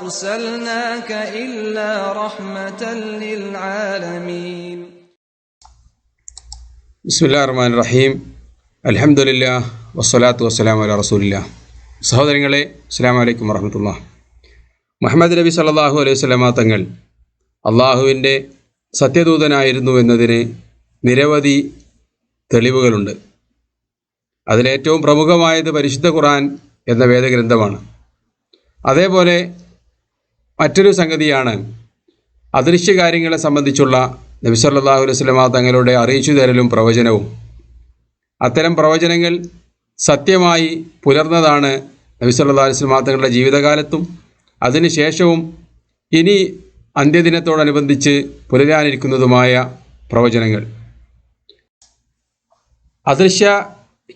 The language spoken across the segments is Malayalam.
أرسلناك إلا رحمة للعالمين. بسم الله الرحمن الرحيم. അൽഹംദുലില്ലാഹ് വസ്സലാത്തു വസ്സലാമു അലാ റസൂലില്ലാഹ്. സഹോദരങ്ങളെ, അസ്സലാമു അലൈക്കും വറഹ്മത്തുള്ളാഹി. മുഹമ്മദ് നബി സല്ലല്ലാഹു അലൈഹി വസല്ലമ തങ്ങൾ അള്ളാഹുവിൻ്റെ സത്യദൂതനായിരുന്നു എന്നതിന് നിരവധി തെളിവുകളുണ്ട്. അതിലേറ്റവും പ്രമുഖമായത് പരിശുദ്ധ ഖുർആൻ എന്ന വേദഗ്രന്ഥമാണ്. അതേപോലെ മറ്റൊരു സംഗതിയാണ് അദൃശ്യകാര്യങ്ങളെ സംബന്ധിച്ചുള്ള നബി സല്ലല്ലാഹു അലൈഹി വസല്ലമ തങ്ങളുടെ അറിയിച്ചു തരലും പ്രവചനവും. അത്തരം പ്രവചനങ്ങൾ സത്യമായി പുലർന്നതാണ് നബി സല്ലല്ലാഹു അലൈഹി വസല്ലമ തങ്ങളുടെ ജീവിതകാലത്തും അതിനുശേഷവും ഇനി അന്ത്യദിനത്തോടനുബന്ധിച്ച് പുലരാനിരിക്കുന്നതുമായ പ്രവചനങ്ങൾ. അദൃശ്യ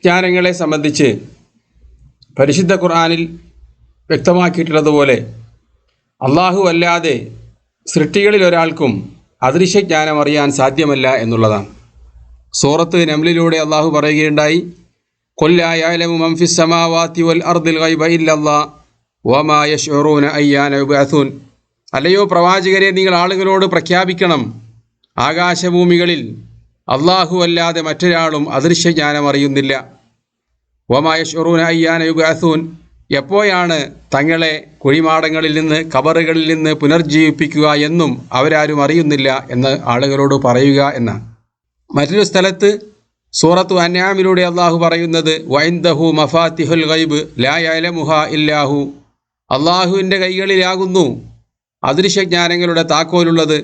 ജ്ഞാനങ്ങളെ സംബന്ധിച്ച് പരിശുദ്ധ ഖുർആനിൽ വ്യക്തമാക്കിയിട്ടുള്ളതുപോലെ അള്ളാഹു അല്ലാതെ സൃഷ്ടികളിൽ ഒരാൾക്കും അദൃശ്യജ്ഞാനം അറിയാൻ സാധ്യമല്ല എന്നുള്ളതാണ്. സൂറത്ത് നംലിലൂടെ അള്ളാഹു പറയുകയുണ്ടായി, ഖുൽ ലാ യഅലമു മൻ ഫിസ് സമാവാതി വൽ അർദിൽ ഗൈബ ഇല്ലല്ലാഹ് വമാ യശ്ഉറൂന അയ്യാന യുബ്അസൂൻ. അല്ലയോ പ്രവാചകരെ, നിങ്ങൾ ആളുകളോട് പ്രഖ്യാപിക്കണം, ആകാശഭൂമികളിൽ അള്ളാഹു അല്ലാതെ മറ്റൊരാളും അദൃശ്യജ്ഞാനം അറിയുന്നില്ല. വമാ യശ്ഉറൂന അയ്യാന യുബ്അസൂൻ, എപ്പോഴാണ് തങ്ങളെ കുഴിമാടങ്ങളിൽ നിന്ന് ഖബറുകളിൽ നിന്ന് പുനർജീവിപ്പിക്കുക എന്നും അവരാരും അറിയുന്നില്ല എന്ന് ആളുകളോട് പറയുക എന്നാണ്. മറ്റൊരു സ്ഥലത്ത് സൂറത്തു അൻആമിലൂടെ അള്ളാഹു പറയുന്നത്, വഇൻദഹു മഫാത്തിഹുൽ ഗൈബ് ലാ യഅലമുഹാ ഇല്ലാഹു, അള്ളാഹുവിൻ്റെ കൈകളിലാകുന്നു അദൃശ്യജ്ഞാനങ്ങളുടെ താക്കോലുള്ളത്,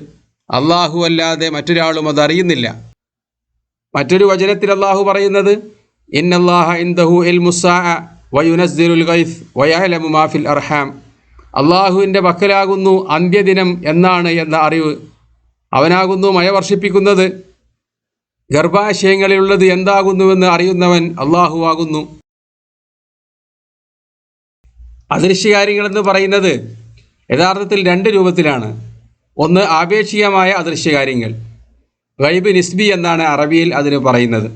അള്ളാഹു അല്ലാതെ മറ്റൊരാളും അതറിയുന്നില്ല. മറ്റൊരു വചനത്തിൽ അള്ളാഹു പറയുന്നത്, ഇന്നല്ലാഹ ഇൻദഹു ഇൽമുസ്സാഅ വയുനസ്സിലുൽ ഗൈസ് വയഅലമു മാ ഫിൽ അർഹാം, അള്ളാഹുവിൻ്റെ പക്കലാകുന്നു അന്ത്യദിനം എന്നാണ് എന്ന അറിവ്, അവനാകുന്നു മഴ വർഷിപ്പിക്കുന്നത്, ഗർഭാശയങ്ങളിലുള്ളത് എന്താകുന്നുവെന്ന് അറിയുന്നവൻ അള്ളാഹു ആകുന്നു. അദൃശ്യകാര്യങ്ങളെന്ന് പറയുന്നത് യഥാർത്ഥത്തിൽ രണ്ട് രൂപത്തിലാണ്. ഒന്ന് ആപേക്ഷികമായ അദൃശ്യകാര്യങ്ങൾ, ഗൈബ് നിസ്ബി എന്നാണ് അറബിയിൽ അതിന് പറയുന്നത്.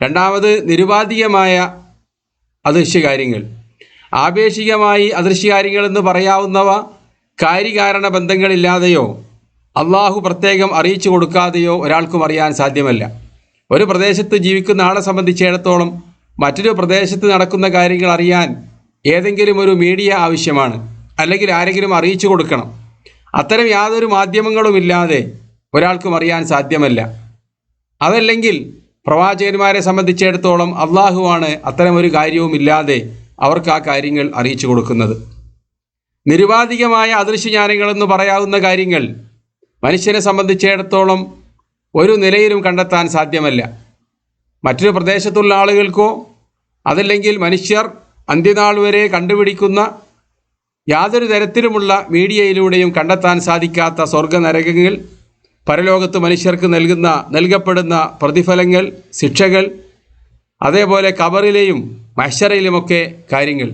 രണ്ടാമത് നിരുപാധികമായ അദൃശ്യകാര്യങ്ങൾ. ആപേക്ഷികമായി അദൃശ്യകാര്യങ്ങളെന്ന് പറയാവുന്നവ കാര്യകാരണ ബന്ധങ്ങളില്ലാതെയോ അള്ളാഹു പ്രത്യേകം അറിയിച്ചു കൊടുക്കാതെയോ ഒരാൾക്കും അറിയാൻ സാധ്യമല്ല. ഒരു പ്രദേശത്ത് ജീവിക്കുന്ന ആളെ സംബന്ധിച്ചിടത്തോളം മറ്റൊരു പ്രദേശത്ത് നടക്കുന്ന കാര്യങ്ങൾ അറിയാൻ ഏതെങ്കിലും ഒരു മീഡിയ ആവശ്യമാണ്, അല്ലെങ്കിൽ ആരെങ്കിലും അറിയിച്ചു കൊടുക്കണം. അത്തരം യാതൊരു മാധ്യമങ്ങളുമില്ലാതെ ഒരാൾക്കും അറിയാൻ സാധ്യമല്ല. അതല്ലെങ്കിൽ പ്രവാചകന്മാരെ സംബന്ധിച്ചിടത്തോളം അള്ളാഹുവാണ് അത്തരമൊരു കാര്യവുമില്ലാതെ അവർക്ക് ആ കാര്യങ്ങൾ അറിയിച്ചു കൊടുക്കുന്നത്. നിരുപാധികമായ അദൃശ്യജ്ഞാനങ്ങളെന്ന് പറയാവുന്ന കാര്യങ്ങൾ മനുഷ്യനെ സംബന്ധിച്ചിടത്തോളം ഒരു നിലയിലും കണ്ടെത്താൻ സാധ്യമല്ല. മറ്റൊരു പ്രദേശത്തുള്ള ആളുകൾക്കോ അതല്ലെങ്കിൽ മനുഷ്യർ അന്ത്യനാൾ വരെ കണ്ടുപിടിക്കുന്ന യാതൊരു തരത്തിലുമുള്ള മീഡിയയിലൂടെയും കണ്ടെത്താൻ സാധിക്കാത്ത സ്വർഗനരകങ്ങൾ, പരലോകത്ത് മനുഷ്യർക്ക് നൽകപ്പെടുന്ന പ്രതിഫലങ്ങൾ, ശിക്ഷകൾ, അതേപോലെ ഖബറിലെയും മഹ്ശറിലുമൊക്കെ കാര്യങ്ങൾ,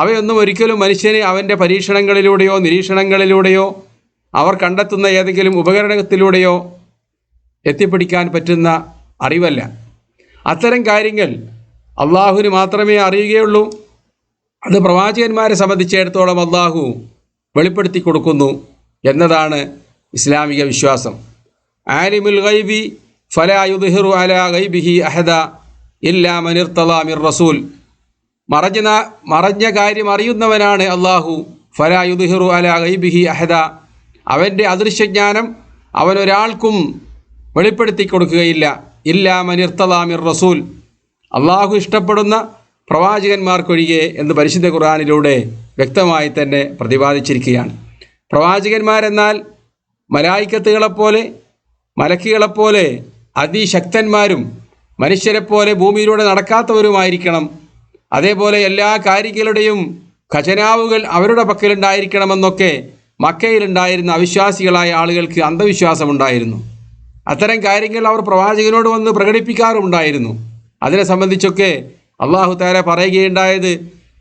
അവയൊന്നും ഒരിക്കലും മനുഷ്യന് അവൻ്റെ പരീക്ഷണങ്ങളിലൂടെയോ നിരീക്ഷണങ്ങളിലൂടെയോ അവർ കണ്ടെത്തുന്ന ഏതെങ്കിലും ഉപകരണത്തിലൂടെയോ എത്തിപ്പിടിക്കാൻ പറ്റുന്ന അറിവല്ല. അത്തരം കാര്യങ്ങൾ അള്ളാഹുവിന് മാത്രമേ അറിയുകയുള്ളൂ. അത് പ്രവാചകന്മാരെ സംബന്ധിച്ചിടത്തോളം അള്ളാഹു വെളിപ്പെടുത്തി കൊടുക്കുന്നു എന്നതാണ് ഇസ്ലാമിക വിശ്വാസം. ആലിമുൽ ഗൈബി ഫലാ യുദ്ഹിറു അലാ ഗൈബിഹി അഹദ ഇല്ലാ മൻ ഇർതളാ മിർ റസൂൽ, മറഞ്ഞ കാര്യം അറിയുന്നവനാണ് അള്ളാഹു. ഫലാ യുദ്ഹിറു അലാ ഗൈബിഹി അഹദ, അവൻ്റെ അദൃശ്യജ്ഞാനം അവനൊരാൾക്കും വെളിപ്പെടുത്തി കൊടുക്കുകയില്ല. ഇല്ലാ മൻ ഇർതളാ മിർ റസൂൽ, അള്ളാഹു ഇഷ്ടപ്പെടുന്ന പ്രവാചകന്മാർക്കൊഴികെ എന്ന് പരിശുദ്ധ ഖുർആനിലൂടെ വ്യക്തമായി തന്നെ പ്രതിപാദിച്ചിരിക്കുകയാണ്. പ്രവാചകന്മാരെന്നാൽ മലായിക്കത്തുകളെപ്പോലെ മലക്കുകളെപ്പോലെ അതിശക്തന്മാരും മനുഷ്യരെപ്പോലെ ഭൂമിയിലൂടെ നടക്കാത്തവരുമായിരിക്കണം. അതേപോലെ എല്ലാ കാര്യങ്ങളുടെയും ഖജനാവുകൾ അവരുടെ പക്കലുണ്ടായിരിക്കണമെന്നൊക്കെ മക്കയിലുണ്ടായിരുന്ന അവിശ്വാസികളായ ആളുകൾക്ക് അന്ധവിശ്വാസമുണ്ടായിരുന്നു. അത്തരം കാര്യങ്ങൾ അവർ പ്രവാചകനോട് വന്ന് പ്രകടിപ്പിക്കാറുണ്ടായിരുന്നു. അതിനെ സംബന്ധിച്ചൊക്കെ അള്ളാഹു തആല പറയുകയുണ്ടായത്,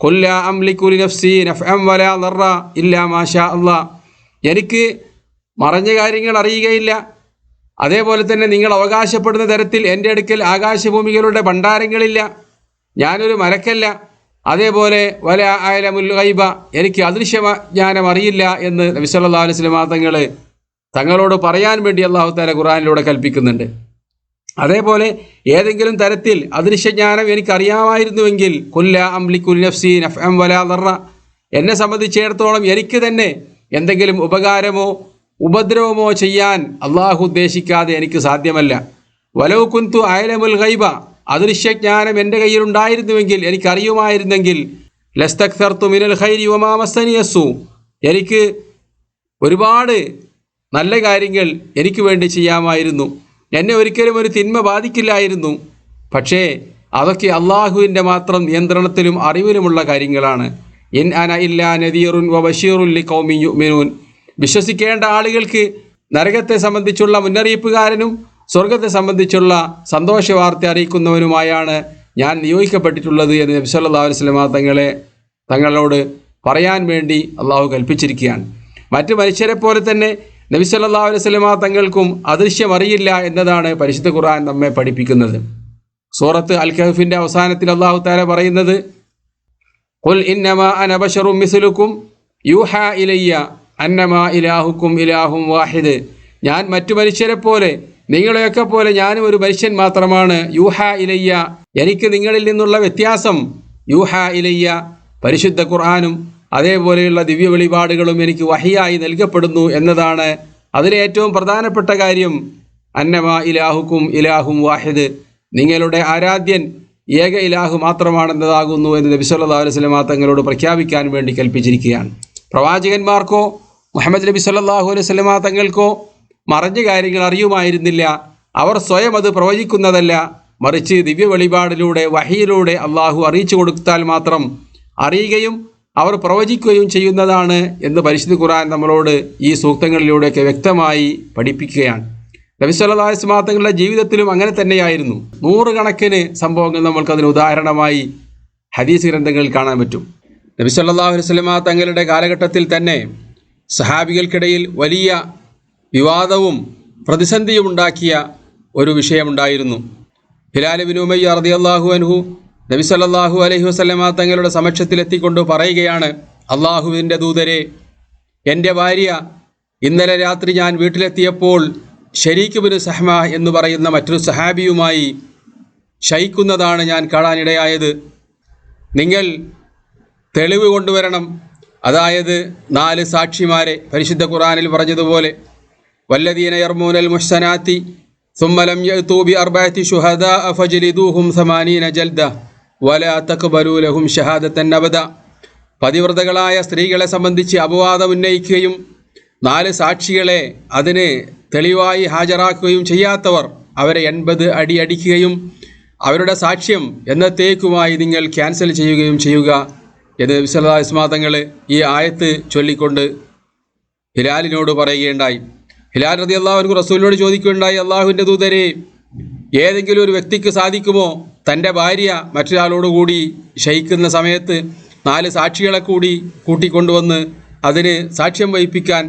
ഖുൽ ലാ അംലികു ലിനഫ്സി നഫ്അൻ വലാ ദർറ ഇല്ലാ മാ ഷാ അല്ലാഹ്, എനിക്ക് മറഞ്ഞ കാര്യങ്ങൾ അറിയുകയില്ല, അതേപോലെ തന്നെ നിങ്ങൾ അവകാശപ്പെടുന്ന തരത്തിൽ എൻ്റെ അടുക്കൽ ആകാശഭൂമികളുടെ ഭണ്ഡാരങ്ങളില്ല, ഞാനൊരു മലക്കല്ല, അതേപോലെ വല അയലമുൽ ഗൈബ, എനിക്ക് അദൃശ്യജ്ഞാനം അറിയില്ല എന്ന് നബി സല്ലല്ലാഹു അലൈഹി വസല്ലം തങ്ങളോട് പറയാൻ വേണ്ടി അല്ലാഹു തആല ഖുർആനിലൂടെ കൽപ്പിക്കുന്നുണ്ട്. അതേപോലെ ഏതെങ്കിലും തരത്തിൽ അദൃശ്യജ്ഞാനം എനിക്കറിയാമായിരുന്നുവെങ്കിൽ കുല്ല അംലികുൽ നഫ്സി നഫ്അൻ വലാ ദർറ, എന്നെ സംബന്ധിച്ചിടത്തോളം എനിക്ക് തന്നെ എന്തെങ്കിലും ഉപകാരമോ ഉപദ്രവമോ ചെയ്യാൻ അള്ളാഹു ഉദ്ദേശിക്കാതെ എനിക്ക് സാധ്യമല്ല. വലൗ കുന്തു അയലമുൽ ഗൈബ, അദൃശ്യജ്ഞാനം എൻ്റെ കയ്യിലുണ്ടായിരുന്നുവെങ്കിൽ, എനിക്കറിയുമായിരുന്നെങ്കിൽ ലസ്തക്സർതു മിനൽ ഖൈരി വമാ മസ്സനി യസ്സു, എനിക്ക് ഒരുപാട് നല്ല കാര്യങ്ങൾ എനിക്ക് വേണ്ടി ചെയ്യാമായിരുന്നു, എന്നെ ഒരിക്കലും ഒരു തിന്മ ബാധിക്കില്ലായിരുന്നു. പക്ഷേ അതൊക്കെ അള്ളാഹുവിൻ്റെ മാത്രം നിയന്ത്രണത്തിലും അറിവിലുമുള്ള കാര്യങ്ങളാണ്. ഇൻ അന ഇല്ലാ നദീറുൻ വ ബശീറുൻ ലിഖൗമിൻ യുഅ്മിനൂൻ, വിശ്വസിക്കേണ്ട ആളുകൾക്ക് നരകത്തെ സംബന്ധിച്ചുള്ള മുന്നറിയിപ്പുകാരനും സ്വർഗത്തെ സംബന്ധിച്ചുള്ള സന്തോഷ വാർത്ത അറിയിക്കുന്നവനുമായാണ് ഞാൻ നിയോഗിക്കപ്പെട്ടിട്ടുള്ളത് എന്ന് നബി സല്ലല്ലാഹു അലൈഹി വസല്ലം തങ്ങളോട് പറയാൻ വേണ്ടി അള്ളാഹു കൽപ്പിച്ചിരിക്കുകയാണ്. മറ്റ് മനുഷ്യരെ പോലെ തന്നെ നബി സല്ലല്ലാഹു അലൈഹി വസല്ലം തങ്ങൾക്കും അദൃശ്യം അറിയില്ല എന്നതാണ് പരിശുദ്ധ ഖുർആൻ നമ്മെ പഠിപ്പിക്കുന്നത്. സൂറത്ത് അൽ കഹ്ഫിന്റെ അവസാനത്തിൽ അള്ളാഹു തആല പറയുന്നത്, ഖുൽ ഇന്നമാ അന ബശറും മിസ്ലുക്കും യൂഹാ ഇലയ്യ അന്നമാ ഇലാഹുക്കും ഇലാഹും വാഹിദ്, ഞാൻ മറ്റു മനുഷ്യരെ പോലെ നിങ്ങളെയൊക്കെ പോലെ ഞാനും ഒരു മനുഷ്യൻ മാത്രമാണ്. യൂഹാ ഇലയ്യ, എനിക്ക് നിങ്ങളിൽ നിന്നുള്ള വ്യത്യാസം, യൂഹാ ഇലയ്യ പരിശുദ്ധ ഖുർആനും അതേപോലെയുള്ള ദിവ്യ വെളിപാടുകളും എനിക്ക് വഹിയായി നൽകപ്പെടുന്നു എന്നതാണ് അതിലെ ഏറ്റവും പ്രധാനപ്പെട്ട കാര്യം. അന്നമാ ഇലാഹുക്കും ഇലാഹും വാഹിദ്, നിങ്ങളുടെ ആരാധ്യൻ ഏക ഇലാഹു മാത്രമാണെന്നതാകുന്നു എന്ന് നബി സല്ലല്ലാഹു അലൈഹി വസല്ലം തങ്ങളോട് പ്രഖ്യാപിക്കാൻ വേണ്ടി കൽപ്പിച്ചിരിക്കുകയാണ്. പ്രവാചകന്മാർക്കോ മുഹമ്മദ് നബി സല്ലല്ലാഹു അലൈഹി വസല്ലം തങ്ങൾക്കോ മറഞ്ഞ കാര്യങ്ങൾ അറിയുമായിരുന്നില്ല. അവർ സ്വയം അത് പ്രവചിക്കുന്നതല്ല, മറിച്ച് ദിവ്യ വെളിപാടിലൂടെ വഹിയിലൂടെ അള്ളാഹു അറിയിച്ചു കൊടുത്താൽ മാത്രം അറിയുകയും അവർ പ്രവചിക്കുകയും ചെയ്യുന്നതാണ് എന്ന് പരിശുദ്ധ ഖുർആൻ നമ്മളോട് ഈ സൂക്തങ്ങളിലൂടെയൊക്കെ വ്യക്തമായി പഠിപ്പിക്കുകയാണ്. നബി സല്ലല്ലാഹു അലൈഹി വസല്ലം തങ്ങളുടെ ജീവിതത്തിലും അങ്ങനെ തന്നെയായിരുന്നു. നൂറുകണക്കിന് സംഭവങ്ങൾ നമ്മൾക്കതിന് ഉദാഹരണമായി ഹദീസ് ഗ്രന്ഥങ്ങളിൽ കാണാൻ പറ്റും. നബി സല്ലല്ലാഹു അലൈഹി വസല്ലം തങ്ങളുടെ കാലഘട്ടത്തിൽ തന്നെ സഹാബികൾക്കിടയിൽ വലിയ വിവാദവും പ്രതിസന്ധിയും ഉണ്ടാക്കിയ ഒരു വിഷയമുണ്ടായിരുന്നു. ഹിലാൽ ഇബ്നു ഉമയ്യ റളിയല്ലാഹു അൻഹു നബി സല്ലല്ലാഹു അലൈഹി വസല്ലം തങ്ങളുടെ സമക്ഷത്തിലെത്തിക്കൊണ്ട് പറയുകയാണ്, അള്ളാഹുവിൻ്റെ ദൂതരെ, എൻ്റെ ഭാര്യ ഇന്നലെ രാത്രി ഞാൻ വീട്ടിലെത്തിയപ്പോൾ ശരീക്ക് ബിൻ സഹ്മ എന്ന് പറയുന്ന മറ്റൊരു സഹാബിയുമായി ശയിക്കുന്നതാണ് ഞാൻ കാണാനിടയായത്. നിങ്ങൾ തെളിവ് കൊണ്ടുവരണം, അതായത് 4 സാക്ഷിമാരെ. പരിശുദ്ധ ഖുർആനിൽ പറഞ്ഞതുപോലെ വല്ലദീന യർമൂനൽ മുഹ്സനാത്തി സുമ്മ ലം യഅ്തൂ ബി അർബഅതി ശുഹദാഅ ഫജ്ലിദൂഹും 80 ജൽദ വലാ തഖ്ബലൂ ലഹും ഷഹാദതൻ അബദ. പതിവ്രതകളായ സ്ത്രീകളെ സംബന്ധിച്ച് അപവാദം ഉന്നയിക്കുകയും 4 സാക്ഷികളെ അതിന് തെളിവായി ഹാജരാക്കുകയും ചെയ്യാത്തവർ അവരെ 80 അടി അടിക്കുകയും അവരുടെ സാക്ഷ്യം എന്നത്തേക്കുമായി നിങ്ങൾ ക്യാൻസൽ ചെയ്യുകയും ചെയ്യുക എന്ന് നബി സല്ലല്ലാഹു അലൈഹി വസല്ലം തങ്ങൾ ഈ ആയത്ത് ചൊല്ലിക്കൊണ്ട് ഹിലാലിനോട് പറയുകയുണ്ടായി. ഹിലാൽ റളിയല്ലാഹു അൻഹു റസൂലിനോട് ചോദിക്കുകയുണ്ടായി, അള്ളാഹുവിൻ്റെ ദൂതരെ, ഏതെങ്കിലും ഒരു വ്യക്തിക്ക് സാധിക്കുമോ തൻ്റെ ഭാര്യ മറ്റൊരാളോടുകൂടി ശയിക്കുന്ന സമയത്ത് 4 സാക്ഷികളെ കൂടി കൂട്ടിക്കൊണ്ടുവന്ന് അതിന് സാക്ഷ്യം വഹിപ്പിക്കാൻ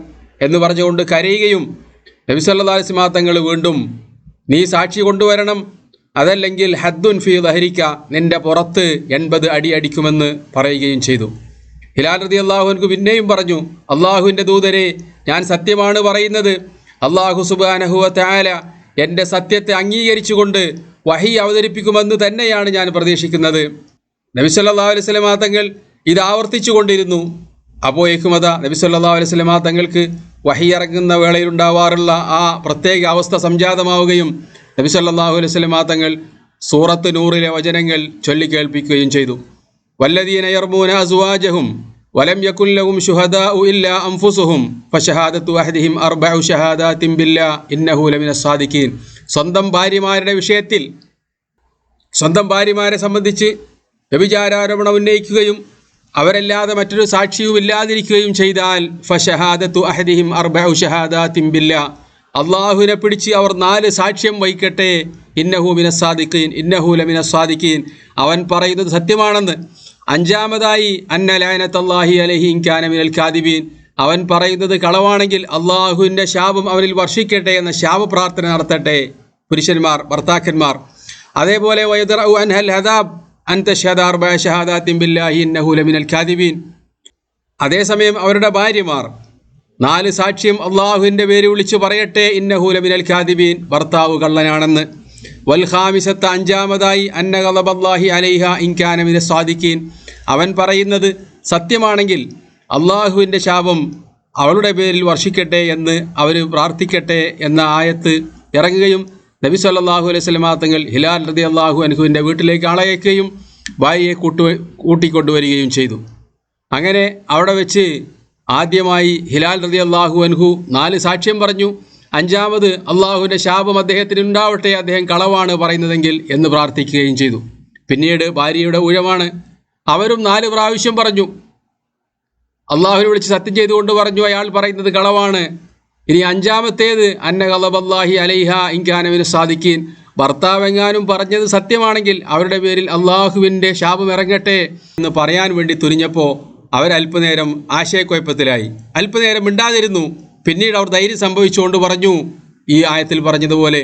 എന്ന് പറഞ്ഞുകൊണ്ട് കരയുകയും നബി സല്ലല്ലാഹു അലൈഹി വസല്ലം തങ്ങൾ വീണ്ടും നീ സാക്ഷി കൊണ്ടുവരണം, അതല്ലെങ്കിൽ ഹദ്ദുൻ ഫീ ദഹരിക, നിന്റെ പുറത്ത് 80 അടി അടിക്കുമെന്ന് പറയുകയും ചെയ്തു. ഹിലാൽ റളിയല്ലാഹു അൻഹു പിന്നെയും പറഞ്ഞു, അള്ളാഹുവിൻ്റെ ദൂതരെ, ഞാൻ സത്യമാണ് പറയുന്നത്. അള്ളാഹു സുബ്ഹാനഹു വ തആല എൻ്റെ സത്യത്തെ അംഗീകരിച്ചുകൊണ്ട് വഹി അവതരിപ്പിക്കുമെന്ന് തന്നെയാണ് ഞാൻ പ്രതീക്ഷിക്കുന്നത്. നബി സല്ലല്ലാഹു അലൈഹി വസല്ലം തങ്ങൾ ഇത് ആവർത്തിച്ചു കൊണ്ടിരുന്നു. അപ്പോഴേക്കും അതാ നബി സല്ലല്ലാഹു അലൈഹി വസല്ലം തങ്ങൾക്ക് വഹി ഇറങ്ങുന്ന വേളയിലുണ്ടാവാറുള്ള ആ പ്രത്യേക അവസ്ഥ സംജാതമാവുകയും നബി സല്ലല്ലാഹു അലൈഹി വസല്ലം തങ്ങൾ സൂറത്ത് നൂറിലെ വചനങ്ങൾ ചൊല്ലിക്കേൾപ്പിക്കുകയും ചെയ്തു. വല്ലദീന യർമൂന അസ്വാജഹും വലം യകുൽ ലഹും ശുഹദാഉ ഇല്ലാ അൻഫുസുഹും ഫശഹാദത്തു അഹദിഹിം 4 ഷഹാദാത്തിൻ ബില്ലാ ഇന്നഹു ലമിനസ് സാദിഖീൻ. സ്വന്തം ഭാര്യമാരുടെ വിഷയത്തിൽ സ്വന്തം ഭാര്യമാരെ സംബന്ധിച്ച് വ്യഭിചാരാരോപണം ഉന്നയിക്കുകയും അവരല്ലാതെ മറ്റൊരു സാക്ഷിയും ഇല്ലാതിരിക്കുകയും ചെയ്താൽ ഫശഹാദത്തു അഹദിഹിം 4 ഷഹാദാത്തിൻ ബില്ലാ, അള്ളാഹുവിനെ പിടിച്ച് അവർ 4 സാക്ഷ്യം വഹിക്കട്ടെ. ഇന്നഹു മിനസ് സാദിഖീൻ, ഇന്നഹു ലമിനസ് സാദിഖീൻ, അവൻ പറയുന്നത് സത്യമാണെന്ന്. 5-മതായി അന്ന ലഅനത്തുല്ലാഹി അലൈഹി ഇൻ കാന മിനൽ കാദിബീൻ, അവൻ പറയുന്നത് കളവാണെങ്കിൽ അള്ളാഹുവിൻ്റെ ശാപം അവനിൽ വർഷിക്കട്ടെ എന്ന ശാപപ്രാർത്ഥന നടത്തട്ടെ പുരുഷന്മാർ, ഭർത്താക്കന്മാർ. അതേപോലെ വയദ്റഉ അൻഹൽ ഹദാബ്, അൻ തശ്ഹദ അർബഅ ശഹാദാത്തിൻ ബില്ലാഹി ഇന്നഹു ലമിനൽ കാദിബീൻ. അതേസമയം അവരുടെ ഭാര്യമാർ 4 സാക്ഷ്യം അള്ളാഹുവിൻ്റെ പേര് വിളിച്ചു പറയട്ടെ, ഇന്നഹു ലമിനൽ കാദിബീൻ, ഭർത്താവ് കള്ളനാണെന്ന്. വൽ ഖാമിസത്ത, 5-മതായി അന്ന ഗളബല്ലാഹി അലൈഹ ഇൻ കാന മിനസ് സാദിഖീൻ, അവൻ പറയുന്നത് സത്യമാണെങ്കിൽ അള്ളാഹുവിൻ്റെ ശാപം അവളുടെ പേരിൽ വർഷിക്കട്ടെ എന്ന് അവർ പ്രാർത്ഥിക്കട്ടെ എന്ന ആയത്ത് ഇറങ്ങുകയും നബി സല്ലല്ലാഹു അലൈഹി വസല്ലം തങ്ങൾ ഹിലാൽ റളിയല്ലാഹു അൻഹുവിൻ്റെ വീട്ടിലേക്ക് ആളയക്കുകയും ഭാര്യയെ കൂട്ടിക്കൊണ്ടുവരികയും ചെയ്തു. അങ്ങനെ അവിടെ വെച്ച് ആദ്യമായി ഹിലാൽ റളിയല്ലാഹു അൻഹു 4 സാക്ഷ്യം പറഞ്ഞു. 5-മത് അള്ളാഹുവിൻ്റെ ശാപം അദ്ദേഹത്തിന് ഉണ്ടാവട്ടെ, അദ്ദേഹം കളവാണ് പറയുന്നതെങ്കിൽ എന്ന് പ്രാർത്ഥിക്കുകയും ചെയ്തു. പിന്നീട് ഭാര്യയുടെ ഊഴമാണ്. അവരും 4 പ്രാവശ്യം പറഞ്ഞു. അള്ളാഹുവിനെ വിളിച്ച് സത്യം ചെയ്തുകൊണ്ട് പറഞ്ഞു അയാൾ പറയുന്നത് കളവാണ്. ഇനി 5-മത്തേത് അന്ന ഗളബല്ലാഹി അലൈഹ ഇൻ കാന മിനസ് സാദിഖീൻ, ഭർത്താവെങ്ങാനും പറഞ്ഞത് സത്യമാണെങ്കിൽ അവരുടെ പേരിൽ അള്ളാഹുവിൻ്റെ ശാപം ഇറങ്ങട്ടെ എന്ന് പറയാൻ വേണ്ടി തുനിഞ്ഞപ്പോൾ അവരല്പനേരം ആശയക്കുഴപ്പത്തിലായി. അല്പനേരം മിണ്ടാതിരുന്നു. പിന്നീട് അവർ ധൈര്യം സംഭവിച്ചുകൊണ്ട് പറഞ്ഞു, ഈ ആയത്തിൽ പറഞ്ഞതുപോലെ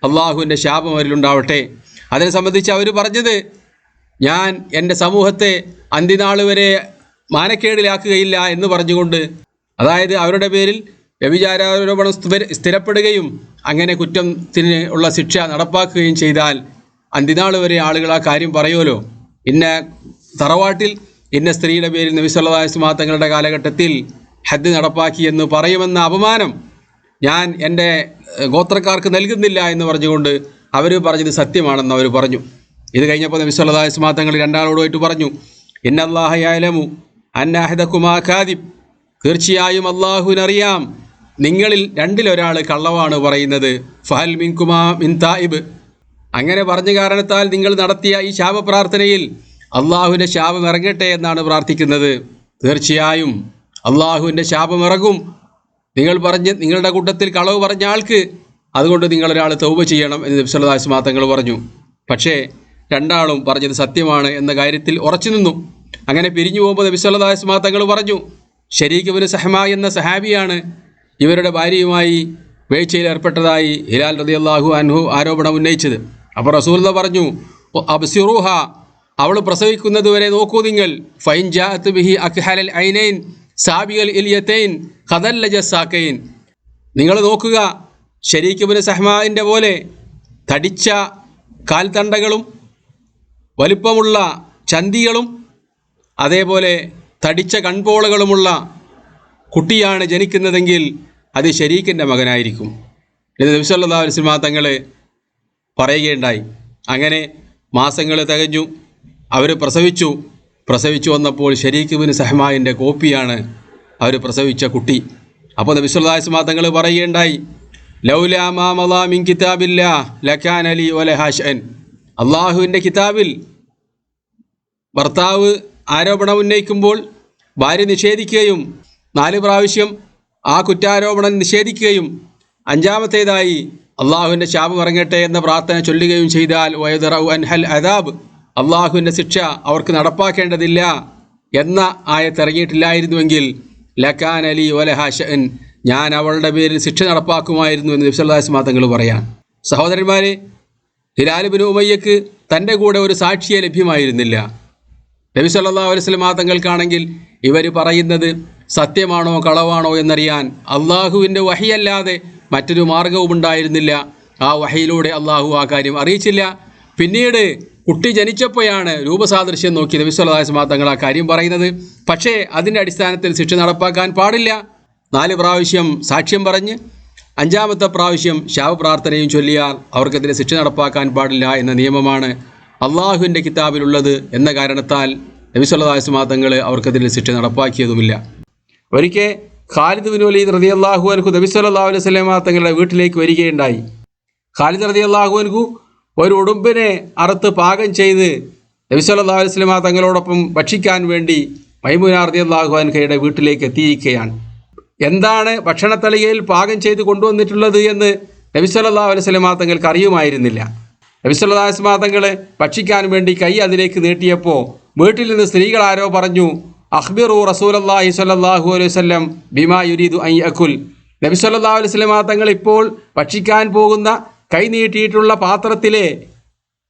അള്ളാഹുവിൻ്റെ ശാപം അവരിലുണ്ടാവട്ടെ. അതിനെ സംബന്ധിച്ച് അവർ പറഞ്ഞത്, ഞാൻ എൻ്റെ സമൂഹത്തെ അന്ത്യനാൾ വരെ മാനക്കേടിലാക്കുകയില്ല എന്ന് പറഞ്ഞുകൊണ്ട്, അതായത് അവരുടെ പേരിൽ വ്യഭിചാരാരോപണം സ്ഥിരപ്പെടുകയും അങ്ങനെ കുറ്റത്തിന് ഉള്ള ശിക്ഷ നടപ്പാക്കുകയും ചെയ്താൽ അന്ത്യനാൾ വരെ ആളുകൾ ആ കാര്യം പറയുമല്ലോ. ഇന്ന തറവാട്ടിൽ ഇന്ന സ്ത്രീയുടെ പേരിൽ നബി സല്ലല്ലാഹു അലൈഹി വസല്ലം തങ്ങളുടെ കാലഘട്ടത്തിൽ ഹദ് നടപ്പാക്കി എന്ന് പറയുമെന്ന അപമാനം ഞാൻ എൻ്റെ ഗോത്രക്കാർക്ക് നൽകുന്നില്ല എന്ന് പറഞ്ഞുകൊണ്ട് അവർ പറഞ്ഞത് സത്യമാണെന്ന് അവർ പറഞ്ഞു. ഇത് കഴിഞ്ഞപ്പോൾ നബി സല്ലല്ലാഹു അലൈഹി വസല്ലം തങ്ങൾ 2 ആളോടുമായിട്ട് പറഞ്ഞു, ഇന്നല്ലാഹ യഅലമു അന്ന അഹദകുമാ കാദിബ്, തീർച്ചയായും അള്ളാഹുവിനറിയാം നിങ്ങളിൽ 2-ൽ ഒരാൾ കള്ളവാണ് പറയുന്നത്. ഫഹൽ മിൻകുമാ മിൻ തായിബ്, അങ്ങനെ പറഞ്ഞ കാരണത്താൽ നിങ്ങൾ നടത്തിയ ഈ ശാപപ്രാർത്ഥനയിൽ അള്ളാഹുവിൻ്റെ ശാപം ഇറങ്ങട്ടെ എന്നാണ് പ്രാർത്ഥിക്കുന്നത്. തീർച്ചയായും അള്ളാഹുവിൻ്റെ ശാപം ഇറങ്ങും നിങ്ങളുടെ കൂട്ടത്തിൽ കളവ് പറഞ്ഞ ആൾക്ക്. അതുകൊണ്ട് നിങ്ങളൊരാൾ തൗബ ചെയ്യണം എന്ന് നബി സല്ലല്ലാഹു അലൈഹി വസല്ലം തങ്ങൾ പറഞ്ഞു. പക്ഷേ 2 ആളും പറഞ്ഞത് സത്യമാണ് എന്ന കാര്യത്തിൽ ഉറച്ചു നിന്നു. അങ്ങനെ പിരിഞ്ഞു പോകുമ്പോൾ നബി സല്ലല്ലാഹു അലൈഹി വസല്ലം തങ്ങൾ പറഞ്ഞു, ശരീക് ഇബ്നു സഹമ എന്ന സഹാബിയാണ് ഇവരുടെ ഭാര്യയുമായി വീഴ്ചയിൽ ഏർപ്പെട്ടതായി ഹിലാൽ റളിയല്ലാഹു അൻഹു ആരോപണം ഉന്നയിച്ചത്. അപ്പോൾ റസൂലുള്ളാഹി പറഞ്ഞു, അബ്സിറൂഹ, അവൾ പ്രസവിക്കുന്നത് വരെ നോക്കൂ നിങ്ങൾ. ഫൈൻ ജാഅത്ത് ബിഹി അക്ഹലൽ ഐനൈൻ സാബിഗൽ ഇൽയതൈൻ ഖദല്ലജ സാക്കൈൻ, നിങ്ങൾ നോക്കുക, ശരീക് ഇബ്നു സഹമാന്റെ പോലെ തടിച്ച കാൽത്തണ്ടകളും വലിപ്പമുള്ള ചന്തികളും അതേപോലെ തടിച്ച കൺപോളകളുമുള്ള കുട്ടിയാണ് ജനിക്കുന്നതെങ്കിൽ അത് ശരീക്കിൻ്റെ മകനായിരിക്കും എന്ന് നബി സല്ലല്ലാഹു അലൈഹി വസല്ലം തങ്ങൾ പറയുകയുണ്ടായി. അങ്ങനെ മാസങ്ങൾ തികഞ്ഞു. അവർ പ്രസവിച്ചു വന്നപ്പോൾ ശരീക് ഇബ്നു സഹമാന്റെ കോപ്പിയാണ് അവർ പ്രസവിച്ച കുട്ടി. അപ്പോൾ നബി സല്ലല്ലാഹു അലൈഹി വസല്ലം തങ്ങൾ പറയുകയുണ്ടായി, ലൗലാ മാ മളാ മിൻ കിതാബില്ലാഹ് ലകാന ലി വലഹാ ശഅൻ, അള്ളാഹുവിൻ്റെ കിതാബിൽ ഭർത്താവ് ആരോപണം ഉന്നയിക്കുമ്പോൾ ഭാര്യ നിഷേധിക്കുകയും 4 പ്രാവശ്യം ആ കുറ്റാരോപണം നിഷേധിക്കുകയും 5-മത്തേതായി അള്ളാഹുവിൻ്റെ ശാപം ഇറങ്ങട്ടെ എന്ന പ്രാർത്ഥന ചൊല്ലുകയും ചെയ്താൽ വയദറഉ അൻഹൽ അദാബ്, അള്ളാഹുവിൻ്റെ ശിക്ഷ അവർക്ക് നടപ്പാക്കേണ്ടതില്ല എന്ന ആയത്ത് ഇറങ്ങിയിട്ടില്ലായിരുന്നുവെങ്കിൽ ലകാന ലി വലഹാ ശഅൻ, ഞാൻ അവളുടെ പേരിൽ ശിക്ഷ നടപ്പാക്കുമായിരുന്നു എന്ന് നബി സല്ലല്ലാഹു അലൈഹി വസല്ലം തങ്ങൾ പറയാൻ. സഹോദരന്മാരെ, ഹിലാൽ ഇബ്നു ഉമയ്യക്ക് തൻ്റെ കൂടെ ഒരു സാക്ഷിയെ ലഭ്യമായിരുന്നില്ല. നബി സല്ലല്ലാഹു അലൈഹി വസല്ലം തങ്ങൾക്കാണെങ്കിൽ ഇവർ പറയുന്നത് സത്യമാണോ കളവാണോ എന്നറിയാൻ അള്ളാഹുവിൻ്റെ വഹിയല്ലാതെ മറ്റൊരു മാർഗവും ഉണ്ടായിരുന്നില്ല. ആ വഹിയിലൂടെ അള്ളാഹു ആ കാര്യം അറിയിച്ചില്ല. പിന്നീട് കുട്ടി ജനിച്ചപ്പോഴാണ് രൂപസാദൃശ്യം നോക്കി നബി സല്ലല്ലാഹു അലൈഹി വസല്ലം തങ്ങൾ ആ കാര്യം പറയുന്നത്. പക്ഷേ അതിൻ്റെ അടിസ്ഥാനത്തിൽ ശിക്ഷ നടപ്പാക്കാൻ പാടില്ല. 4 പ്രാവശ്യം സാക്ഷ്യം പറഞ്ഞ് 5-മത്തെ പ്രാവശ്യം ശാപപ്രാർത്ഥനയും ചൊല്ലിയാൽ അവർക്കെതിരെ ശിക്ഷ നടപ്പാക്കാൻ പാടില്ല എന്ന നിയമമാണ് അള്ളാഹുവിൻ്റെ കിതാബിലുള്ളത് എന്ന കാരണത്താൽ നബി സല്ലല്ലാഹു അലൈഹി വസല്ലം തങ്ങൾ അവർക്കെതിരെ ശിക്ഷ നടപ്പാക്കിയതുമില്ല. ഒരിക്കൽ ഖാലിദ് ബിൻ വലീദ് റളിയല്ലാഹു അൻഹു നബി സല്ലല്ലാഹു അലൈഹി വസല്ലം തങ്ങളുടെ വീട്ടിലേക്ക് വരികയുണ്ടായി. ഖാലിദ് റളിയല്ലാഹു അൻഹു ഒരു ഉടുമ്പിനെ അറുത്ത് പാകം ചെയ്ത് നബി സല്ലല്ലാഹു അലൈഹി വസല്ലം തങ്ങളോടൊപ്പം ഭക്ഷിക്കാൻ വേണ്ടി മൈമൂന റളിയല്ലാഹു അൻഹയുടെ വീട്ടിലേക്ക് എത്തിയിരിക്കുകയാണ്. എന്താണ് ഭക്ഷണത്തളികയിൽ പാകം ചെയ്ത് കൊണ്ടുവന്നിട്ടുള്ളത് എന്ന് നബി സല്ലല്ലാഹു അലൈഹി വസല്ലം തങ്ങൾക്ക് അറിയുമായിരുന്നില്ല. നബി സല്ലല്ലാഹു അലൈഹി വസല്ലം തങ്ങൾ ഭക്ഷിക്കാൻ വേണ്ടി കൈ അതിലേക്ക് നീട്ടിയപ്പോൾ വീട്ടിൽ നിന്ന് സ്ത്രീകൾ ആരോ പറഞ്ഞു, അഖ്ബിറു റസൂലല്ലാഹി സ്വല്ലല്ലാഹു അലൈഹി വസല്ലം ബിമാ യുരീദു അൻ യഅകുൽ, നബി സല്ലല്ലാഹു അലൈഹി വസല്ലം തങ്ങൾ ഇപ്പോൾ ഭക്ഷിക്കാൻ പോകുന്ന കൈ നീട്ടിയിട്ടുള്ള പാത്രത്തിലെ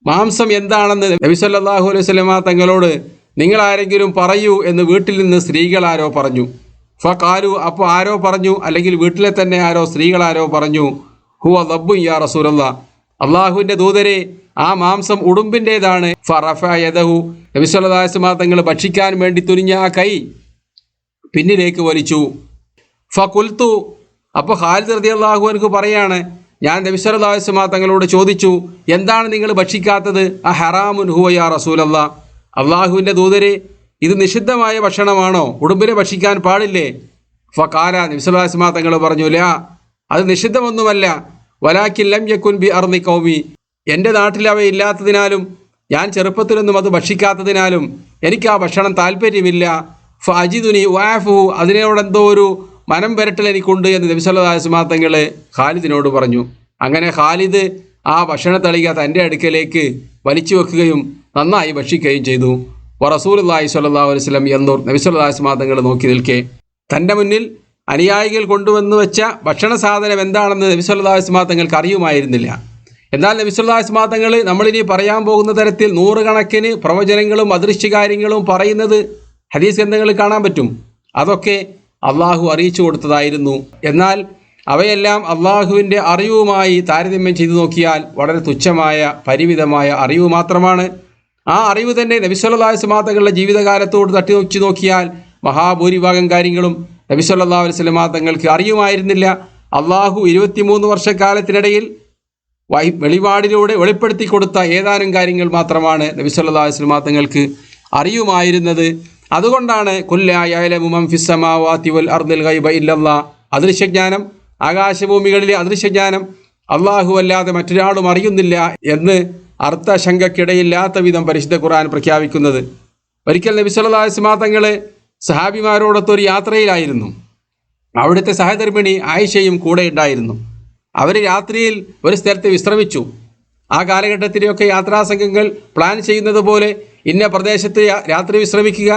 മാംസം എന്താണെന്ന് നബി സല്ലല്ലാഹു അലൈഹി വസല്ലമ തങ്ങളോട് നിങ്ങൾ ആരെങ്കിലും പറയൂ എന്ന് വീട്ടിൽ നിന്ന് സ്ത്രീകൾ ആരോ പറഞ്ഞു. ഫഖാലു, അപ്പോൾ ആരോ പറഞ്ഞു, അല്ലെങ്കിൽ വീട്ടിലെ തന്നെ ആരോ സ്ത്രീകളാരോ പറഞ്ഞു, ഹുവ ദബ്ബു യാ റസൂലല്ലാഹ്, അള്ളാഹുവിൻ്റെ ദൂതരെ ആ മാംസം ഉടുമ്പിൻ്റേതാണ്. ഫറഫ യദഹു, നബി സല്ലല്ലാഹു അലൈഹി വസല്ലമ തങ്ങൾ ഭക്ഷിക്കാൻ വേണ്ടി തുനിഞ്ഞ ആ കൈ പിന്നിലേക്ക് വലിച്ചു. ഫഖുൽതു, അപ്പോൾ ഖാലിദ് റളിയല്ലാഹു അൻഹു പറയാണ്, ഞാൻ നബി സല്ലല്ലാഹു അലൈഹി വസല്ലമ തങ്ങളോട് ചോദിച്ചു, എന്താണ് നിങ്ങൾ ഭക്ഷിക്കാത്തത്? ഹറാമുൻ ഹുവ യാ റസൂലല്ലാഹ്, അള്ളാഹുവിൻ്റെ ദൂതരെ ഇത് നിഷിദ്ധമായ ഭക്ഷണമാണോ? ഉടുമ്പിനെ ഭക്ഷിക്കാൻ പാടില്ലേ? ഫഖാല, നബി സല്ലല്ലാഹു അലൈഹി വസല്ലമ തങ്ങൾ പറഞ്ഞു, ലാ, അത് നിഷിദ്ധമൊന്നുമല്ല, വലാകിൻ ലം യകുൻ ബി അർളി ഖൗമി, എൻ്റെ നാട്ടിൽ അവയില്ലാത്തതിനാലും ഞാൻ ചെറുപ്പത്തിലൊന്നും അത് ഭക്ഷിക്കാത്തതിനാലും എനിക്ക് ആ ഭക്ഷണം താല്പര്യമില്ല. ഫഅജിദുനി വഅഫു, അതിനോടെന്തോ ഒരു മനം വരട്ടൽ എനിക്കുണ്ട് എന്ന് നബി സല്ലല്ലാഹു അലൈഹി വസല്ലമ തങ്ങൾ ഖാലിദിനോട് പറഞ്ഞു. അങ്ങനെ ഖാലിദ് ആ ഭക്ഷണത്തളിക തൻ്റെ അടുക്കലേക്ക് വലിച്ചു വെക്കുകയും നന്നായി ഭക്ഷിക്കുകയും ചെയ്തു. റസൂലുള്ളാഹി സ്വല്ലല്ലാഹു അലൈഹി വസല്ലം എന്നൂർ, നബി സല്ലല്ലാഹു അലൈഹി വസല്ലമ തങ്ങൾ നോക്കി നിൽക്കെ തൻ്റെ മുന്നിൽ അനുയായികൾ കൊണ്ടുവന്നു വെച്ച ഭക്ഷണ സാധനം എന്താണെന്ന് നബി സല്ലല്ലാഹു അലൈഹി വസല്ലമ തങ്ങൾക്ക് അറിയുമായിരുന്നില്ല. എന്നാൽ നബി സല്ലല്ലാഹു അലൈഹി വസല്ലമ തങ്ങൾ നമ്മളിനി പറയാൻ പോകുന്ന തരത്തിൽ നൂറുകണക്കിന് പ്രവചനങ്ങളും അദൃശ്യകാര്യങ്ങളും പറയുന്നത് ഹദീസ് ഗ്രന്ഥങ്ങളിൽ കാണാൻ പറ്റും. അതൊക്കെ അള്ളാഹു അറിയിച്ചു കൊടുത്തതായിരുന്നു. എന്നാൽ അവയെല്ലാം അള്ളാഹുവിൻ്റെ അറിവുമായി താരതമ്യം ചെയ്തു നോക്കിയാൽ വളരെ തുച്ഛമായ പരിമിതമായ അറിവ് മാത്രമാണ്. ആ അറിവ് തന്നെ നബി സല്ലല്ലാഹു അലൈഹി വസല്ലമ തങ്ങളുടെ ജീവിതകാലത്തോട് തട്ടി വെച്ച് നോക്കിയാൽ മഹാഭൂരിഭാഗം കാര്യങ്ങളും നബി സല്ലല്ലാഹു അലൈഹി വസല്ലമ തങ്ങൾക്ക് അറിയുമായിരുന്നില്ല. അള്ളാഹു 23 വർഷക്കാലത്തിനിടയിൽ വെളിപാടിലൂടെ വെളിപ്പെടുത്തി കൊടുത്ത ഏതാനും കാര്യങ്ങൾ മാത്രമാണ് നബി സല്ലല്ലാഹു അലൈഹി വസല്ലമ തങ്ങൾക്ക് അറിയുമായിരുന്നത്. അതുകൊണ്ടാണ് കുല്ലാ യഅലമു മൻ ഫിസ് സമാവാതി വൽ അർദിൽ ഗൈബ ഇല്ലല്ലാഹ്, അദൃശ്യജ്ഞാനം, ആകാശഭൂമികളിലെ അദൃശ്യജ്ഞാനം അള്ളാഹു അല്ലാതെ മറ്റൊരാളും അറിയുന്നില്ല എന്ന് അർത്ഥശങ്കയ്ക്കിടയില്ലാത്ത വിധം പരിശുദ്ധ ഖുർആൻ പ്രഖ്യാപിക്കുന്നത്. ഒരിക്കൽ നബി സല്ലല്ലാഹു അലൈഹി വസല്ലമ തങ്ങൾ സഹാബിമാരോടൊത്തൊരു യാത്രയിലായിരുന്നു. അവിടുത്തെ സഹധർമ്മിണി ആയിഷയും കൂടെ ഉണ്ടായിരുന്നു. അവർ രാത്രിയിൽ ഒരു സ്ഥലത്ത് വിശ്രമിച്ചു. ആ കാലഘട്ടത്തിലെയൊക്കെ യാത്രാസംഘങ്ങൾ പ്ലാൻ ചെയ്യുന്നത് പോലെ ഇന്ന പ്രദേശത്ത് രാത്രി വിശ്രമിക്കുക,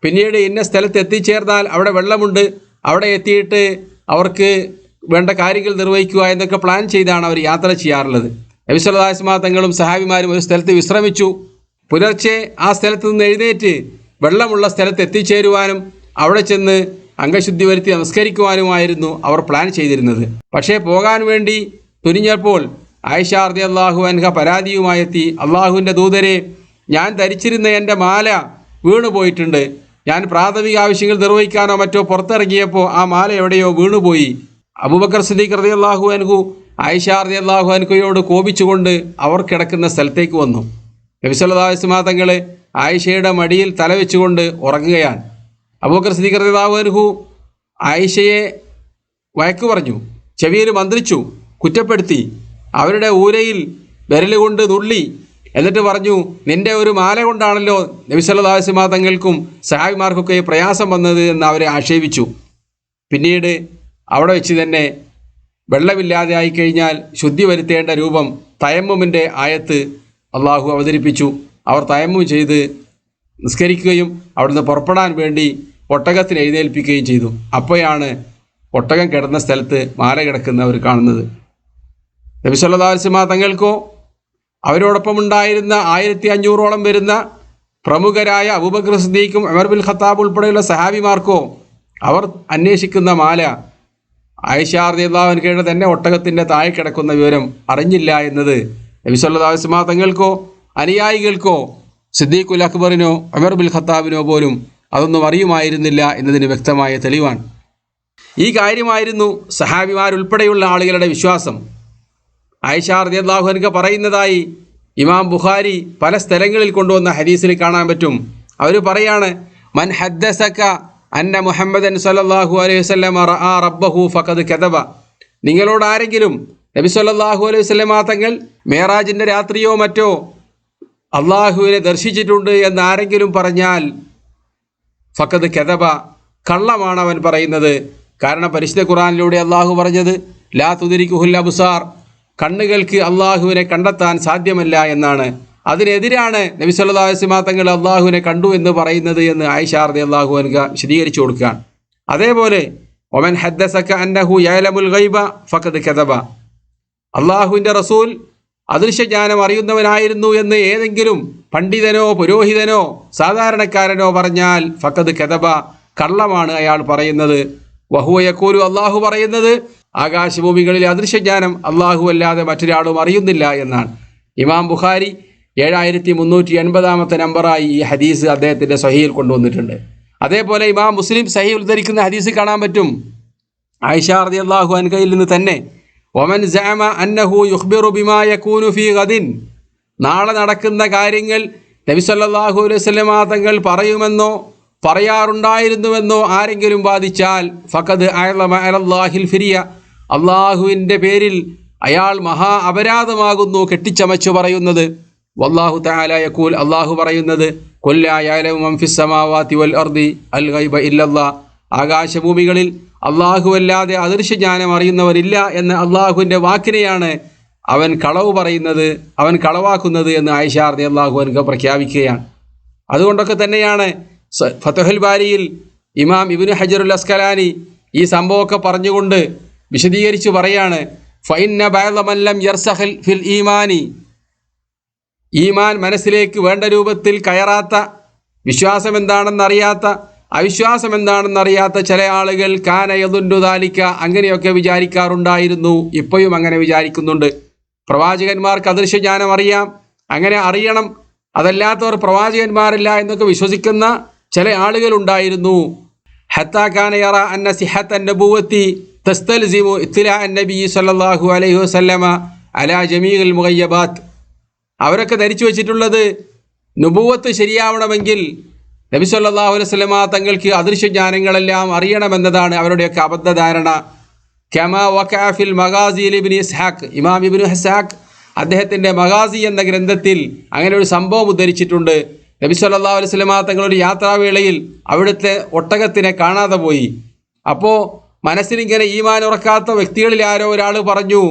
പിന്നീട് ഇന്ന സ്ഥലത്ത് എത്തിച്ചേർന്നാൽ അവിടെ വെള്ളമുണ്ട്, അവിടെ എത്തിയിട്ട് അവർക്ക് വേണ്ട കാര്യങ്ങൾ നിർവഹിക്കുക എന്നൊക്കെ പ്ലാൻ ചെയ്താണ് അവർ യാത്ര ചെയ്യാറുള്ളത്. നബി സല്ലല്ലാഹു അലൈഹി വസല്ലമ തങ്ങളും സഹാബിമാരും ഒരു സ്ഥലത്ത് വിശ്രമിച്ചു. പുലർച്ചെ ആ സ്ഥലത്ത് നിന്ന് എഴുന്നേറ്റ് വെള്ളമുള്ള സ്ഥലത്ത് എത്തിച്ചേരുവാനും അവിടെ ചെന്ന് അംഗശുദ്ധി വരുത്തി നമസ്കരിക്കുവാനുമായിരുന്നു അവർ പ്ലാൻ ചെയ്തിരുന്നത്. പക്ഷേ പോകാൻ വേണ്ടി തുനിഞ്ഞപ്പോൾ ആയിഷ റളിയല്ലാഹു അൻഹ പരാതിയുമായെത്തി, അള്ളാഹുവിൻ്റെ ദൂതരെ, ഞാൻ ധരിച്ചിരുന്ന എൻ്റെ മാല വീണുപോയിട്ടുണ്ട്. ഞാൻ പ്രാഥമിക ആവശ്യങ്ങൾ നിർവഹിക്കാനോ മറ്റോ പുറത്തിറങ്ങിയപ്പോൾ ആ മാല എവിടെയോ വീണുപോയി. അബൂബക്കർ സിദ്ദീഖ് റളിയല്ലാഹു അൻഹു ആയിഷ റളിയല്ലാഹു അൻഹയോട് കോപിച്ചുകൊണ്ട് അവർ കിടക്കുന്ന സ്ഥലത്തേക്ക് വന്നു. നബി സല്ലല്ലാഹു അലൈഹി വസല്ലമ തങ്ങൾ ആയിഷയുടെ മടിയിൽ തലവെച്ചുകൊണ്ട് ഉറങ്ങുകയാണ്. അബൂബക്കർ സിദ്ദീഖ് റളിയല്ലാഹു അൻഹു ആയിഷയെ വഴക്ക് പറഞ്ഞു, ചെവിയിൽ മന്ത്രിച്ചു, കുറ്റപ്പെടുത്തി, അവരുടെ ഊരയിൽ വിരലുകൊണ്ട് നുള്ളി. എന്നിട്ട് പറഞ്ഞു, നിന്റെ ഒരു മാല കൊണ്ടാണല്ലോ നബി സല്ലല്ലാഹു അലൈഹി വസല്ലമ തങ്ങൾക്കും സഹാബിമാർക്കൊക്കെ പ്രയാസം വന്നത് എന്ന് അവരെ ആക്ഷേപിച്ചു. പിന്നീട് അവിടെ വെച്ച് തന്നെ വെള്ളമില്ലാതെ ആയിക്കഴിഞ്ഞാൽ ശുദ്ധി വരുത്തേണ്ട രൂപം തയമ്മുമിൻ്റെ ആയത്ത് അള്ളാഹു അവതരിപ്പിച്ചു. അവർ തയമ്മും ചെയ്ത് നിസ്കരിക്കുകയും അവിടുന്ന് പുറപ്പെടാൻ വേണ്ടി ഒട്ടകത്തിന് എഴുന്നേൽപ്പിക്കുകയും ചെയ്തു. അപ്പോഴാണ് ഒട്ടകം കിടന്ന സ്ഥലത്ത് മാല കിടക്കുന്നവർ കാണുന്നത്. നബി സല്ലല്ലാഹു അലൈഹി വസല്ലമ തങ്ങൾക്കോ അവരോടൊപ്പം ഉണ്ടായിരുന്ന 1500ഓളം വരുന്ന പ്രമുഖരായ അബൂബക്കർ സിദ്ദീഖും ഉമർ ബിൻ ഖത്താബ് ഉൾപ്പെടെയുള്ള സഹാബിമാർക്കോ അവർ അന്വേഷിക്കുന്ന മാല ആയിഷ റളിയല്ലാഹു അൻഹയുടെ തന്നെ ഒട്ടകത്തിൻ്റെ താഴെ കിടക്കുന്ന വിവരം അറിഞ്ഞില്ല എന്നത് നബി സല്ലല്ലാഹു അലൈഹി വസല്ലമ തങ്ങൾക്കോ അനുയായികൾക്കോ സിദ്ദീഖുൽ അക്ബറിനോ ഉമർ ബിൻ ഖത്താബിനോ പോലും അതൊന്നും അറിയുമായിരുന്നില്ല എന്നതിന് വ്യക്തമായ തെളിവാണ്. ഈ കാര്യമായിരുന്നു സഹാബിമാരുൾപ്പെടെയുള്ള ആളുകളുടെ വിശ്വാസം. ആയിഷ റളിയല്ലാഹു അൻഹ പറയുന്നതായി ഇമാം ബുഖാരി പല സ്ഥലങ്ങളിൽ കൊണ്ടുവന്ന ഹദീസിൽ കാണാൻ പറ്റും. അവർ പറയാണ്, മൻ ഹദ്ദസക അന്ന മുഹമ്മദൻ സല്ലല്ലാഹു അലൈഹി വസല്ലമ റഅ റബ്ബഹു ഫഖദ് കദബ, നിങ്ങളോട് ആരെങ്കിലും നബി സല്ലല്ലാഹു അലൈഹി വസല്ലമ തങ്ങൾ മേറാജിൻ്റെ രാത്രിയോ മറ്റോ അള്ളാഹുവിനെ ദർശിച്ചിട്ടുണ്ട് എന്ന് ആരെങ്കിലും പറഞ്ഞാൽ ഫഖദ് കദബ, കള്ളമാണ് അവൻ പറയുന്നത്. കാരണം പരിശുദ്ധ ഖുർആനിലൂടെ അള്ളാഹു പറഞ്ഞത് ലാ തുദ്രികുഹുൽ അബ്സാർ, കണ്ണുകൾക്ക് അള്ളാഹുവിനെ കണ്ടെത്താൻ സാധ്യമല്ല എന്നാണ്. അതിനെതിരാണ് നബി സല്ലല്ലാഹു അലൈഹി വസല്ലമ തങ്ങൾ അള്ളാഹുവിനെ കണ്ടു എന്ന് പറയുന്നത് എന്ന് ആയിഷ റളിയല്ലാഹു അൻഹ വിശദീകരിച്ചു കൊടുക്കുകയാണ്. അതേപോലെ ഒമൻ ഹദ്ദസക അന്നഹു യഅലമുൽ ഗൈബ ഫഖദ് കദബ, അള്ളാഹുവിൻ്റെ റസൂൽ അദൃശ്യജ്ഞാനം അറിയുന്നവനായിരുന്നു എന്ന് ഏതെങ്കിലും പണ്ഡിതനോ പുരോഹിതനോ സാധാരണക്കാരനോ പറഞ്ഞാൽ ഫഖദ് കദബ, കള്ളമാണ് അയാൾ പറയുന്നത്. വഹുവ യഖൂലു, അള്ളാഹു പറയുന്നത് ആകാശഭൂമികളിലെ അദൃശ്യജ്ഞാനം അള്ളാഹു അല്ലാതെ മറ്റൊരാളും അറിയുന്നില്ല എന്നാണ്. ഇമാം ബുഖാരി 7380 നമ്പറായി ഈ ഹദീസ് അദ്ദേഹത്തിൻ്റെ സ്വഹീഹിൽ കൊണ്ടുവന്നിട്ടുണ്ട്. അതേപോലെ ഇമാം മുസ്ലിം സഹീഹ് ഉദ്ധരിക്കുന്ന ഹദീസ് കാണാൻ പറ്റും. ആയിഷ റളിയല്ലാഹു അൻഹയിൽ നിന്ന് തന്നെ, വമൻ സഅമ അന്നഹു യുഖ്ബിറു ബിമാ യകൂനു ഫീ ഗദിൻ, നാളെ നടക്കുന്ന കാര്യങ്ങൾ നബി സല്ലല്ലാഹു അലൈഹി വസല്ലമ തങ്ങൾ പറയുമെന്നോ പറയാറുണ്ടായിരുന്നുവെന്നോ ആരെങ്കിലും വാദിച്ചാൽ ഫഖദ് അഅലമ അലല്ലാഹിൽ ഫിരിയ, അള്ളാഹുവിൻ്റെ പേരിൽ അയാൾ മഹാ അപരാധമാകുന്നു കെട്ടിച്ചമച്ചു പറയുന്നത്. വല്ലാഹു തആല യഖൂൽ, അള്ളാഹു പറയുന്നത് ഖുൽ ലാ യഅലമു മൻ ഫിസ് സമാവാതി വൽ അർദി അൽ ഗൈബ ഇല്ലല്ലാഹ്, ആകാശഭൂമികളിൽ അല്ലാഹുവല്ലാതെ അദൃശ്യജ്ഞാനം അറിയുന്നവരില്ല എന്ന അള്ളാഹുവിൻ്റെ വാക്കിനെയാണ് അവൻ കളവ് പറയുന്നത്, അവൻ കളവാക്കുന്നത് എന്ന് ആയിഷ റളിയല്ലാഹു അൻഹ പ്രഖ്യാപിക്കുകയാണ്. അതുകൊണ്ടൊക്കെ തന്നെയാണ് ഫത്ഹുൽ ബാരിയിൽ ഇമാം ഇബ്നു ഹജറുൽ അസ്കലാനി ഈ സംഭവമൊക്കെ പറഞ്ഞുകൊണ്ട് വിശദീകരിച്ച് പറയാണ്, ഫഇന്ന ബഅദ മൻ ലം യർസഖ് ഫിൽ ഈമാനി, ഈമാൻ മനസ്സിലേക്ക് വേണ്ട രൂപത്തിൽ കയറാത്ത, വിശ്വാസം എന്താണെന്നറിയാത്ത, അവിശ്വാസം എന്താണെന്നറിയാത്ത ചില ആളുകൾ കാന യദുന്നു ദാലിക, അങ്ങനെയൊക്കെ വിചാരിക്കാറുണ്ടായിരുന്നു, ഇപ്പോഴും അങ്ങനെ വിചാരിക്കുന്നുണ്ട്. പ്രവാചകന്മാർക്ക് അദൃശ്യജ്ഞാനം അറിയാം, അങ്ങനെ അറിയണം, അതല്ലാത്തവർ പ്രവാചകന്മാരില്ല എന്നൊക്കെ വിശ്വസിക്കുന്ന ചില ആളുകളുണ്ടായിരുന്നു. ഹത്താ കാന യറ അന്ന സിഹത്ത നബുവത്തി തസ്തൽസിമു ഇത്ലാ നബി സല്ലല്ലാഹു അലൈഹി വസല്ലമ അലാ ജമീഉൽ മുഗയ്യബാത്ത്, അവരൊക്കെ ധരിച്ചു വച്ചിട്ടുള്ളത് നുബുവത്ത് ശരിയാവണമെങ്കിൽ നബി സല്ലല്ലാഹു അലൈഹി വസല്ലമ തങ്ങൾക്ക് അദൃശ്യജ്ഞാനങ്ങളെല്ലാം അറിയണമെന്നതാണ് അവരുടെയൊക്കെ അബദ്ധധാരണ. കമാ വഖഅ ഫിൽ മഗാസി ഇബ്നു ഇസ്ഹാഖ്, ഇമാം ഇബ്നു ഇസ്ഹാഖ് അദ്ദേഹത്തിൻ്റെ മഗാസി എന്ന ഗ്രന്ഥത്തിൽ അങ്ങനെ ഒരു സംഭവം ഉദ്ധരിച്ചിട്ടുണ്ട്. നബി സല്ലല്ലാഹു അലൈഹി വസല്ലമ തങ്ങളുടെ യാത്രാവേളയിൽ അവിടുത്തെ ഒട്ടകത്തിനെ കാണാതെ പോയി. അപ്പോൾ മനസ്സിലിങ്ങനെ ഈമാൻ ഉറക്കാത്ത വ്യക്തികളിൽ ആരോ ഒരാൾ പറഞ്ഞു,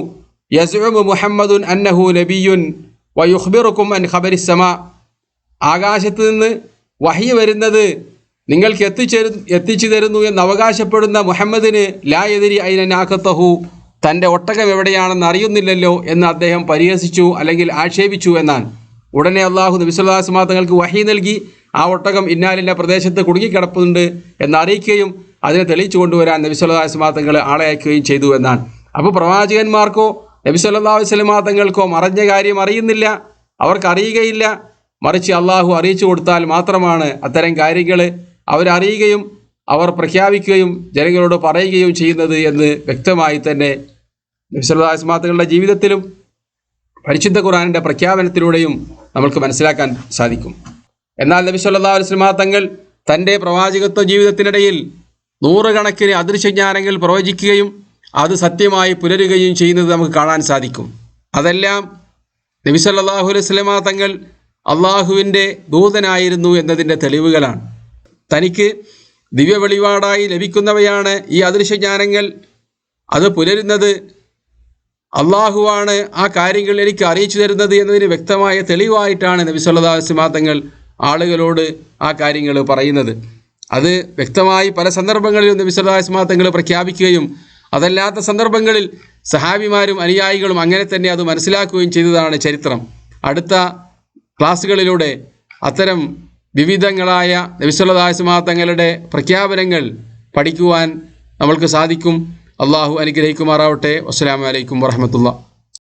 യസ്ഉമു മുഹമ്മദുൻ അന്നഹു നബിയുൻ വയുഖ്ബിറുക്കും അൻ ഖബരിസ് സമാ, ആകാശത്ത് നിന്ന് വഹി വരുന്നത് നിങ്ങൾക്ക് എത്തിച്ചു തരുന്നു എന്ന് അവകാശപ്പെടുന്ന മുഹമ്മദിന് ലാ യദ്രി ഐന നാഖതഹു, തൻ്റെ ഒട്ടകം എവിടെയാണെന്ന് അറിയുന്നില്ലല്ലോ എന്ന് അദ്ദേഹം പരിഹസിച്ചു അല്ലെങ്കിൽ ആക്ഷേപിച്ചു എന്നാണ്. ഉടനെ അള്ളാഹു നബി സല്ലല്ലാഹു അലൈഹി വസല്ലം തങ്ങൾക്ക് വഹി നൽകി ആ ഒട്ടകം ഇന്നാലിന്ന പ്രദേശത്ത് കുടുങ്ങിക്കിടപ്പുന്നുണ്ട് എന്ന് അറിയിക്കുകയും അതിനെ തെളിയിച്ചു കൊണ്ടുവരാൻ നബി സല്ലല്ലാഹു അലൈഹി വസല്ലം തങ്ങൾ ആളെ അയക്കുകയും ചെയ്തു എന്നാണ്. അപ്പോൾ പ്രവാചകന്മാർക്കോ നബി സല്ലല്ലാഹു അലൈഹി വസല്ലം തങ്ങൾക്കോ മറഞ്ഞ കാര്യം അറിയുന്നില്ല, അവർക്കറിയുകയില്ല. മറിച്ച് അള്ളാഹു അറിയിച്ചു കൊടുത്താൽ മാത്രമാണ് അത്തരം കാര്യങ്ങൾ അവരറിയുകയും അവർ പ്രഖ്യാപിക്കുകയും ജനങ്ങളോട് പറയുകയും ചെയ്യുന്നത് എന്ന് വ്യക്തമായി തന്നെ നബി സല്ലല്ലാഹു അലൈഹി വസല്ലം തങ്ങളുടെ ജീവിതത്തിലും പരിശുദ്ധ ഖുർആനിൻ്റെ പ്രഖ്യാപനത്തിലൂടെയും നമുക്ക് മനസ്സിലാക്കാൻ സാധിക്കും. എന്നാൽ നബി സല്ലല്ലാഹു അലൈഹി വസല്ലം തങ്ങൾ തൻ്റെ പ്രവാചകത്വ ജീവിതത്തിനിടയിൽ നൂറുകണക്കിന് അദൃശ്യജ്ഞാനങ്ങൾ പ്രവചിക്കുകയും അത് സത്യമായി പുലരുകയും ചെയ്യുന്നത് നമുക്ക് കാണാൻ സാധിക്കും. അതെല്ലാം നബി സല്ലല്ലാഹു അലൈഹി വസല്ലം തങ്ങൾ അള്ളാഹുവിൻ്റെ ദൂതനായിരുന്നു എന്നതിൻ്റെ തെളിവുകളാണ്. തനിക്ക് ദിവ്യ വെളിപാടായി ലഭിക്കുന്നവയാണ് ഈ അദൃശ്യജ്ഞാനങ്ങൾ, അത് പുലരുന്നത് അള്ളാഹുവാണ് ആ കാര്യങ്ങൾ എനിക്ക് അറിയിച്ചു തരുന്നത് എന്നതിന് വ്യക്തമായ തെളിവായിട്ടാണ് നബി സല്ലല്ലാഹു അലൈഹി വസല്ലം തങ്ങൾ ആളുകളോട് ആ കാര്യങ്ങൾ പറയുന്നത്. അത് വ്യക്തമായി പല സന്ദർഭങ്ങളിലും നബി സല്ലല്ലാഹു അലൈഹി വസല്ലം തങ്ങൾ പ്രഖ്യാപിക്കുകയും അതല്ലാത്ത സന്ദർഭങ്ങളിൽ സഹാബിമാരും അനുയായികളും അങ്ങനെ തന്നെ അത് മനസ്സിലാക്കുകയും ചെയ്തതാണ് ചരിത്രം. അടുത്ത ക്ലാസ്സുകളിലൂടെ അത്തരം വിവിധങ്ങളായ നബി സല്ലല്ലാഹു അലൈഹി വസല്ലം തങ്ങളുടെ പ്രഖ്യാപനങ്ങൾ പഠിക്കുവാൻ നമ്മൾക്ക് സാധിക്കും. അള്ളാഹു അനുഗ്രഹിക്കുമാറാവട്ടെ. അസ്സലാമു അലൈക്കും വറഹ്മത്തുള്ളാഹി.